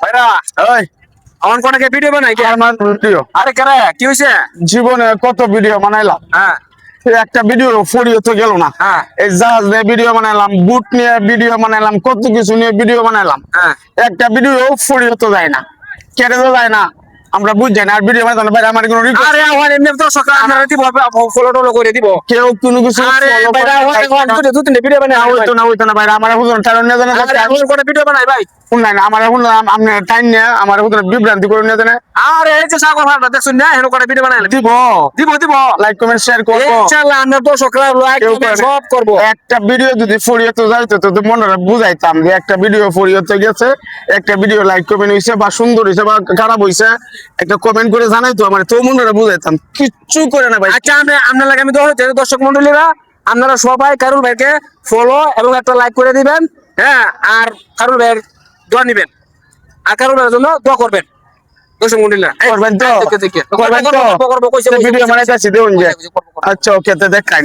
ভাইরা ওই আমার কোনকে ভিডিও বানাই কি আমার ভিডিও আরে করে কি হইছে জীবনে কত ভিডিও বানাইলাম, হ্যাঁ একটা ভিডিও ফড়িয়ে তো গেল না। হ্যাঁ এই জাহাজ নিয়ে ভিডিও বানাইলাম, বুট নিয়ে ভিডিও বানাইলাম, কত কিছু নিয়ে ভিডিও বানাইলাম, হ্যাঁ একটা ভিডিও ফড়িয়ে তো যায় না, কেটে তো যায় না। আমরা বুঝছি না আর ভিডিও বানাইতাম ভাই, আমার কোনো request আরে আমার এমনি তো সকাল আপনারা দিব ফলো টলো করে দিব কেউ কোনো কিছু আরে follow ভাইরা করে আমার না। দুটো তিনটে ভিডিও বানাই হইতো না ভাই, আমার এখন কারণ নিয়ে জানা আরে আমার কোন ভিডিও বানাই ভাই শুনলাই না, আমার এখন আপনি টাইম নিয়ে আমার এখন বিভ্রান্তি করে নিয়ে জানে আরে এই যে সাগর ভাড়া দেখছুন না হেন করে ভিডিও বানাই দিব, দিব দিব লাইক কমেন্ট শেয়ার করবো। ইনশাআল্লাহ আমরা তো সকাল লাইক কেউ করে না। সব করব একটা ভিডিও যদি ফড়িয়ে তো যাইতো তো মনে বুঝাইতাম যে একটা ভিডিও ফড়িয়ে তো গেছে, একটা ভিডিও লাইক কমেন্ট হইছে বা সুন্দর হইছে বা খারাপ হইছে, একটা কমেন্ট করে জানাইতো আমার, তো মনে বুঝাইতাম, কিচ্ছু করে না ভাই। আচ্ছা আপনার লাগে আমি দর্শক মন্ডলীরা আপনারা সবাই কারুল ভাইকে ফলো এবং একটা লাইক করে দিবেন। হ্যাঁ আর কারুল ভাইয়ের দোয়া নিবেন আর কারুল ভাইয়ের জন্য দোয়া করবেন দর্শক মন্ডলীরা করবেন তো? করবেন তো? করবো ভিডিও বানাইতেছি দেখুন যে। আচ্ছা ওকে, তো দেখান।